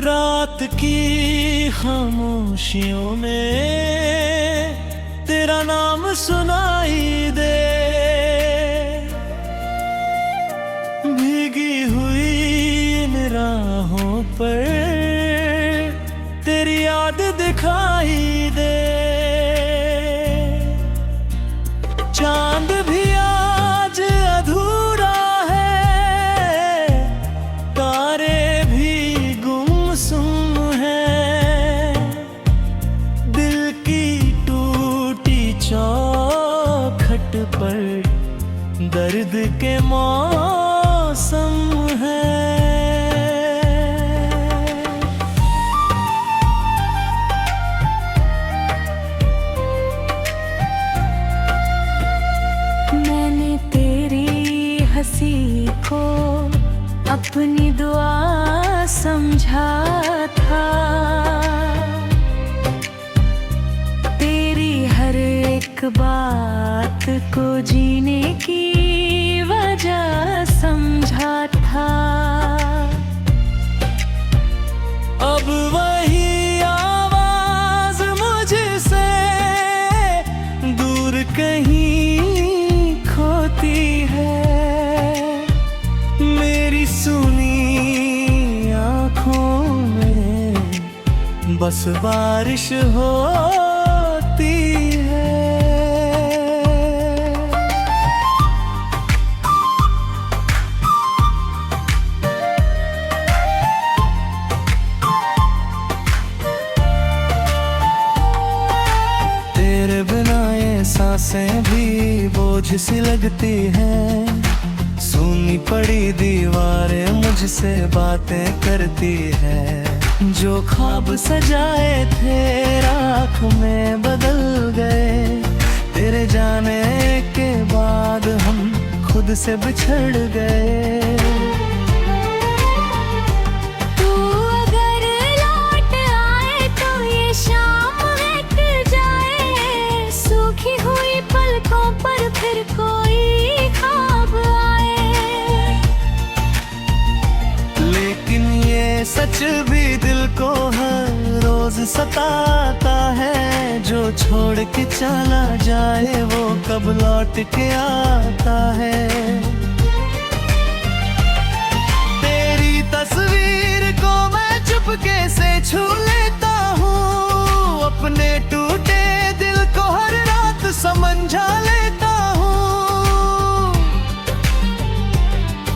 रात की खामोशियों में तेरा नाम सुनाई दे। भीगी हुई इन राहों पर तेरी याद दिखाई दे। चांद भी आज अधूरा है, तारे भी गुमसुम हैं। दिल की टूटी चौखट पर दर्द के मौसम है। मैंने तेरी हंसी को अपनी दुआ समझा था। तेरी हर एक बात को जीने की वजह समझा था। अब वही आवाज मुझसे दूर कहीं खोती है। मेरी सुनी आँखों में बस बारिश होती है। तेरे बिना ये सांसें भी बोझ सी लगती हैं। सुनी पड़ी दीवारें मुझसे बातें करती है। जो ख्वाब सजाए थे राख में बदल गए। तेरे जाने के बाद हम खुद से बिछड़ गए। तू अगर लौट आए तो ये शाम मिट जाए। सूखी हुई पलकों पर फिर कोई ख्वाब आए। लेकिन ये सच भी दिल को हर रोज सताता है। जो छोड़ के चला जाए वो कब लौट के आता है। तेरी तस्वीर को मैं चुपके से छू लेता हूँ। अपने टूटे दिल को हर रात समझा लेता हूँ।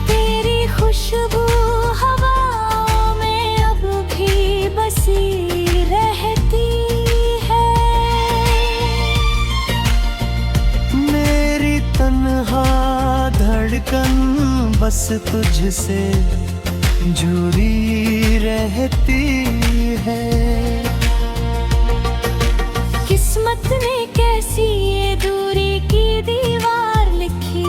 तेरी खुशबू हवाओं में अब भी बसी रहती है। मेरी तन्हा धड़कन बस तुझसे जुड़ी रहती है। किस्मत ने कैसी ये दूरी की दीवार लिखी।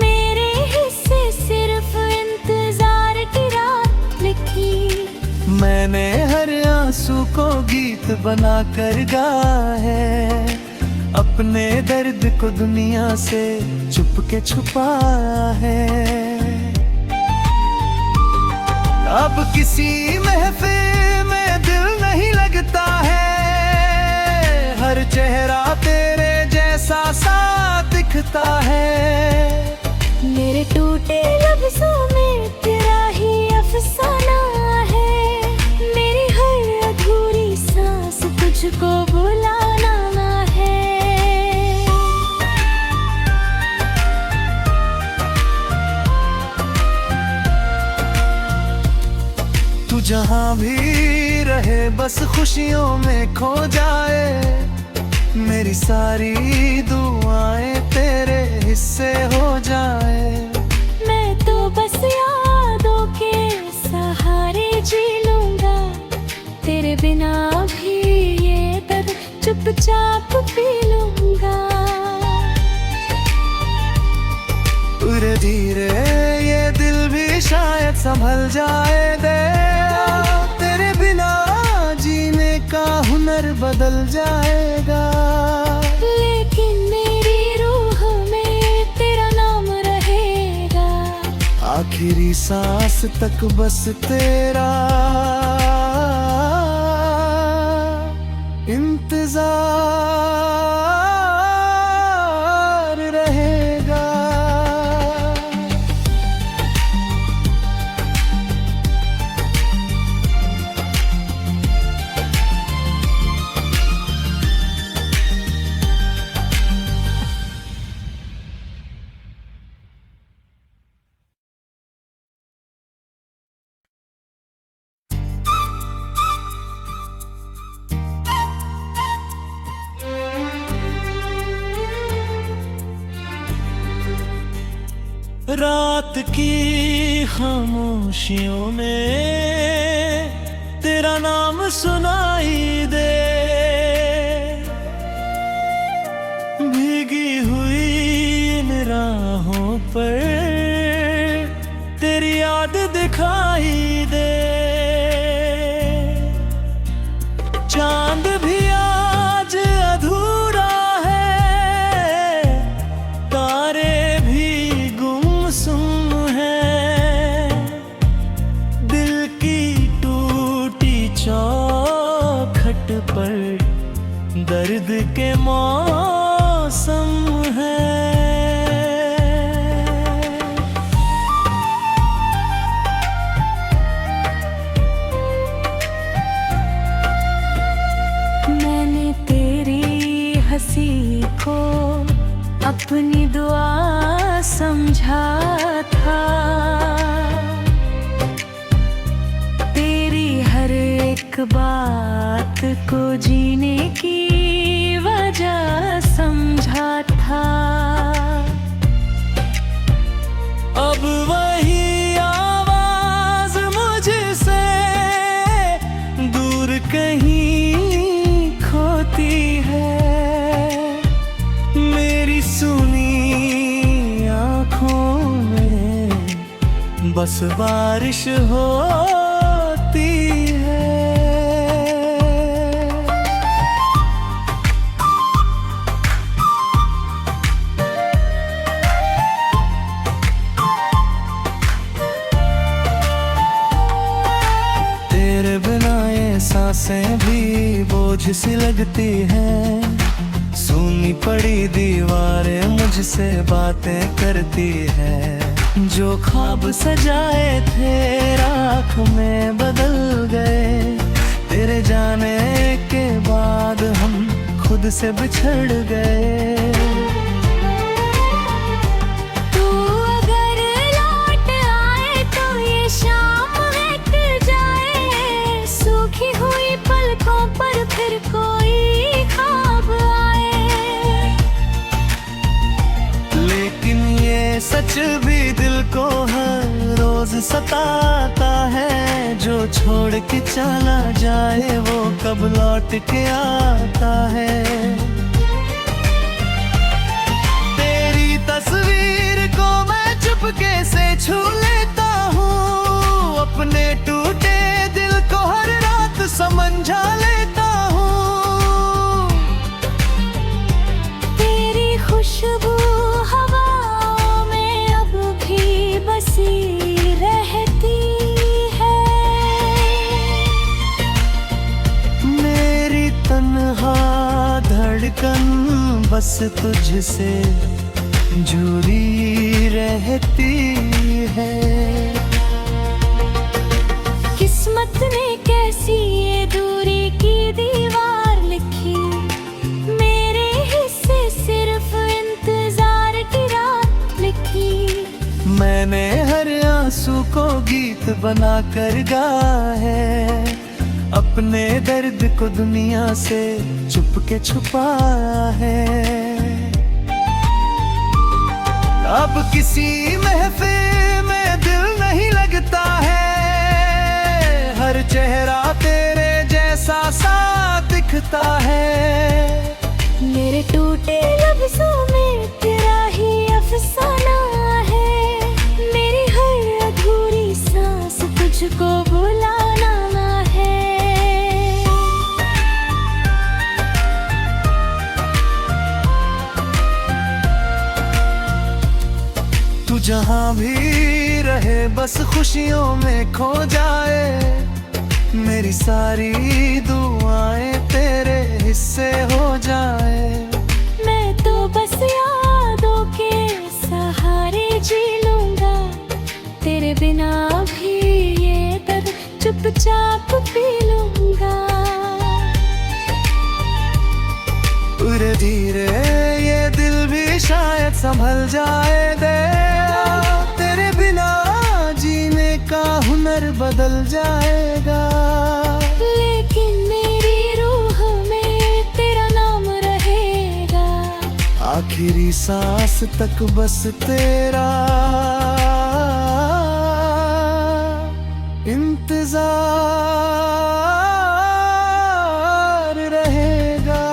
मेरे हिस्से सिर्फ इंतजार की रात लिखी। मैंने हर आंसू को गीत बना कर गाया है। अपने दर्द को दुनिया से चुपके छुपाया है। अब किसी महफिल में दिल नहीं लगता है। हर चेहरा तेरे जैसा सा दिखता है। मेरे टूटे लफ्जों में तेरा ही अफसाना है। मेरी हर अधूरी सांस तुझको बुलाना है। तू जहाँ भी रहे बस खुशियों में खो जाए। मेरी सारी दुआएं तेरे हिस्से हो जाए। मैं तो बस यादों के सहारे जी लूंगा। तेरे बिना भी ये दर्द चुपचाप पी लूंगा। धीरे धीरे ये दिल भी शायद संभल जाएगा। तेरे बिना जीने का हुनर बदल जाएगा। लेकिन मेरी रूह में तेरा नाम रहेगा। आखिरी सांस तक बस तेरा इंतजार रहेगा। रात की खामोशियों में तेरा नाम सुनाई दे, भीगी हुई इन राहों पर तेरी याद दिखाई दे। चांद भी आज अधूरा है, तारे भी गुमसुम है, दिल की टूटी चौखट पर दर्द के मौसम है। मैंने तेरी हंसी को अपनी दुआ समझा था, तेरी हर एक बात को जीने की वजह समझा था। अब वही आवाज मुझसे दूर कहीं खोती है, मेरी सुनी आँखों में बस बारिश होती है। तेरे बिना ये सांसें भी बोझ सी लगती हैं, सुनी पड़ी दीवारें मुझसे बातें करती है। जो ख्वाब सजाए थे राख में बदल गए, तेरे जाने के बाद हम खुद से बिछड़ गए। तू अगर लौट आए तो ये शाम मिट जाए, सूखी हुई पलकों पर फिर कोई ख्वाब आए। लेकिन ये सच भी दिल को हर रोज सताता है, जो छोड़ के चला जाए वो कब लौट के आता है। तेरी तस्वीर को मैं चुपके से छू लेता हूँ, अपने टूटे दिल को हर रात समझा लेता हूँ। तेरी खुशबू हवाओं में अब भी बसी रहती है, मेरी तन्हा धड़कन बस तुझसे जुड़ी रहती है। किस्मत ने कैसी ये दूरी की दीवार लिखी, मेरे हिस्से सिर्फ इंतजार की रात लिखी। मैंने हर आंसू को गीत बना कर गाया है, अपने दर्द को दुनिया से चुपके छुपाया है। अब किसी महफिल में दिल नहीं लगता है, हर चेहरा तेरे जैसा सा दिखता है। मेरे टूटे लफ्जों में तेरा ही अफसाना है, मेरी हर अधूरी सांस तुझको बुलाना है। तू जहाँ भी रहे बस खुशियों में खो जाए, मेरी सारी दुआएं तेरे हिस्से चुपचाप पी लूंगा। धीरे धीरे ये दिल भी शायद संभल जाए दे, तेरे बिना जीने का हुनर बदल जाएगा। लेकिन मेरी रूह में तेरा नाम रहेगा, आखिरी सांस तक बस तेरा इंतजार रहेगा।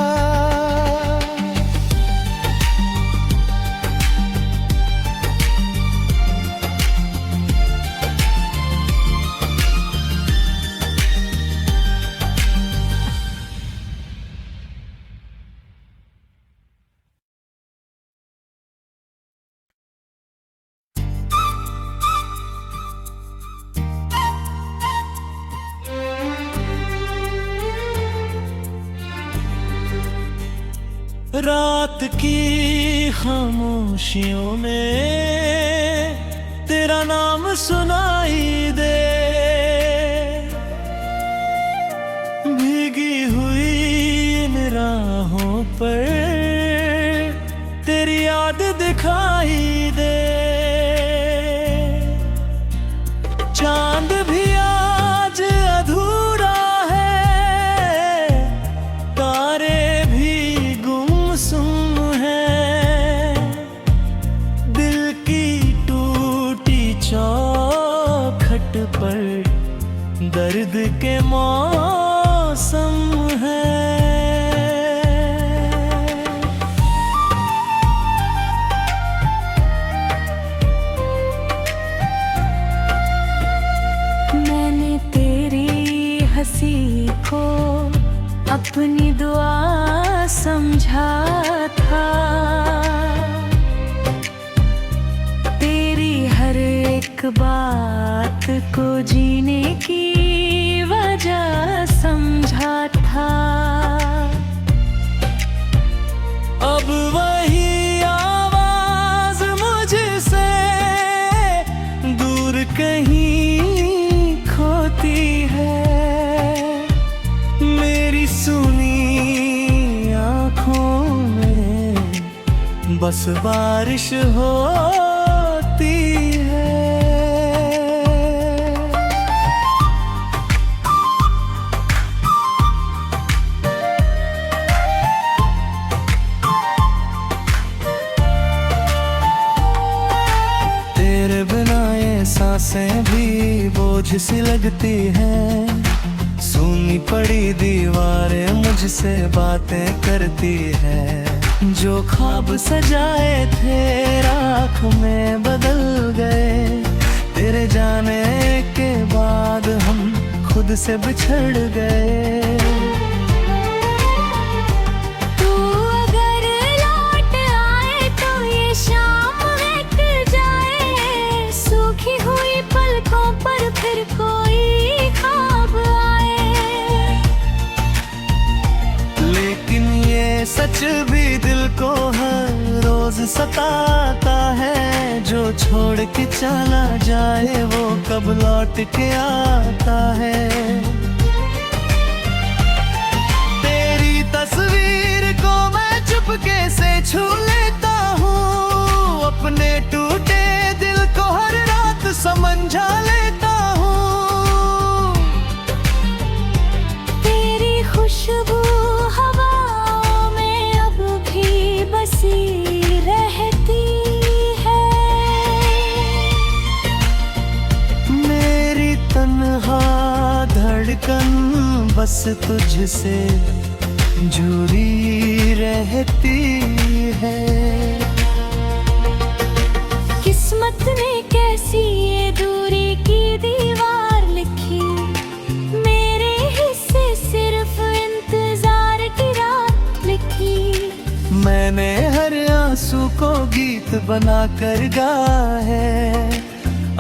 रात की खामोशियों में तेरा नाम सुनाई दे, भीगी हुई इन राहों पर तेरी याद दिखाई दे। चांद भी आज अधूरा है, तारे भी गुमसुम है, दिल की टूटी चौखट पर दर्द के मौसम है। मैंने तेरी हंसी को अपनी दुआ समझा था, तेरी हर एक बात को जीने की वजह समझा था। अब वही आवाज मुझसे दूर कहीं खोती है, मेरी सुनी आँखों में बस बारिश होती है। तेरे बिना ये सांसें भी बोझ सी लगती हैं, सुनी पड़ी दीवारें मुझसे बातें करती है। जो ख्वाब सजाए थे राख में बदल गए, तेरे जाने के बाद हम खुद से बिछड़ गए। तू अगर लौट आए तो ये शाम मिट जाए, सूखी हुई पलकों पर फिर कोई ख्वाब आए। लेकिन ये सच भी दिल को हर रोज सताता है, जो छोड़ के चला जाए वो कब लौट के आता है। तेरी तस्वीर को मैं चुपके से छू लेता हूँ, अपने टूटे दिल को हर रात समझा लेता हूँ। तेरी खुशबू हवाओं में अब भी बसी रहती है, मेरी तन्हा धड़कन बस तुझसे जुड़ी रहती है। किस्मत ने कैसी ये दूरी की दीवार लिखी, मेरे हिस्से सिर्फ इंतजार की रात लिखी। मैंने हर आंसू को गीत बना कर गाया है,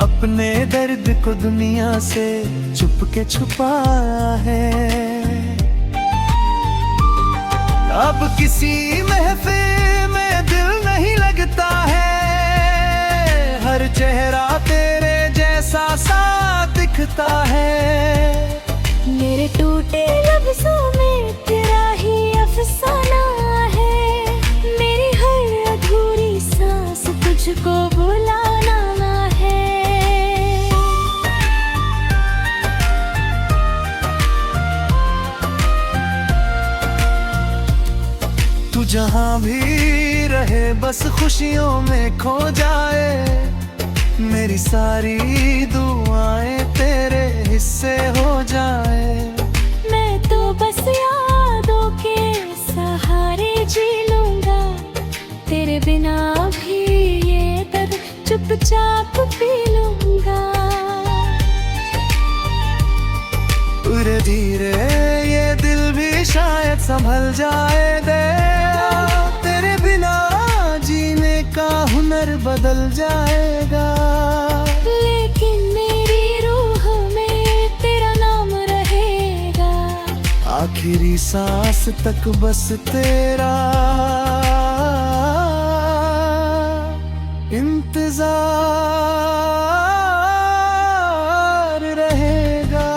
अपने दर्द को दुनिया से छुप के छुपाया है। अब किसी महफिल में दिल नहीं लगता है, हर चेहरा तेरे जैसा सा दिख दिखता है। मेरे टूटे लफ्जों में तेरा ही अफसाना है। मेरी हर अधूरी सांस तुझको बुलाना है। तू जहाँ भी रहे बस खुशियों में खो जाए। मेरी सारी दुआएं तेरे हिस्से हो जाए। मैं तो बस यादों के सहारे जी लूंगा। तेरे बिना भी ये दर्द चुपचाप पी लूंगा। धीरे धीरे ये दिल भी शायद संभल जाएगा। तेरे बिना जीने का हुनर बदल जाएगा। लेकिन मेरी रूह में तेरा नाम रहेगा। आखिरी सांस तक बस तेरा इंतजार रहेगा।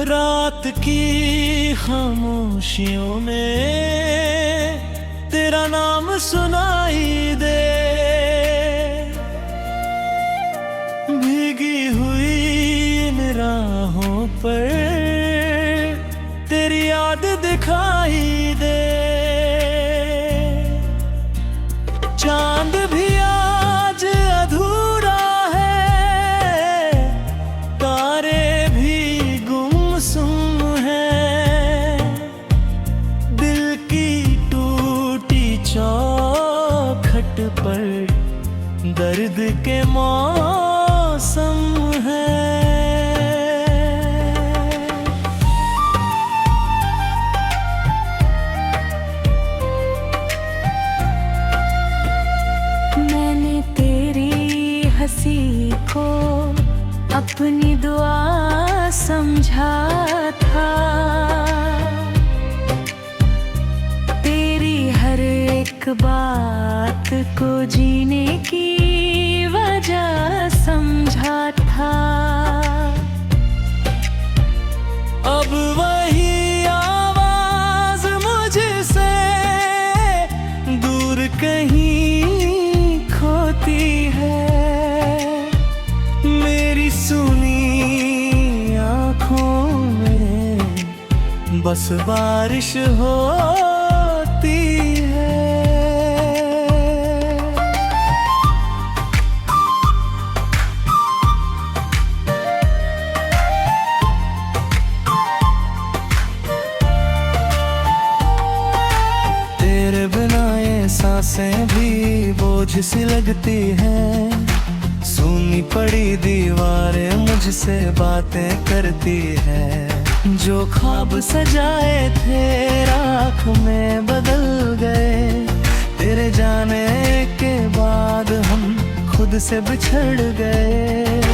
रात की खामोशियों में तेरा नाम सुनाई दे। भीगी हुई इन राहों पर तेरी याद दिखाई दे। चांद भी आज अधूरा है। तारे भी गुमसुम है। दिल की टूटी चौखट पर दर्द के मौसम है। मैंने तेरी हंसी को अपनी दुआ समझा था। तेरी हर एक बात को जीने की वजह समझा था। अब वही आवाज मुझसे दूर कहीं खोती है। मेरी सुनी आँखों में बस बारिश होती है। तेरे बिना ये सांसें भी बोझ सी लगती हैं। सुनी पड़ी दीवारें मुझसे बातें करती है। जो ख्वाब सजाए थे राख में बदल गए। तेरे जाने के बाद हम खुद से बिछड़ गए।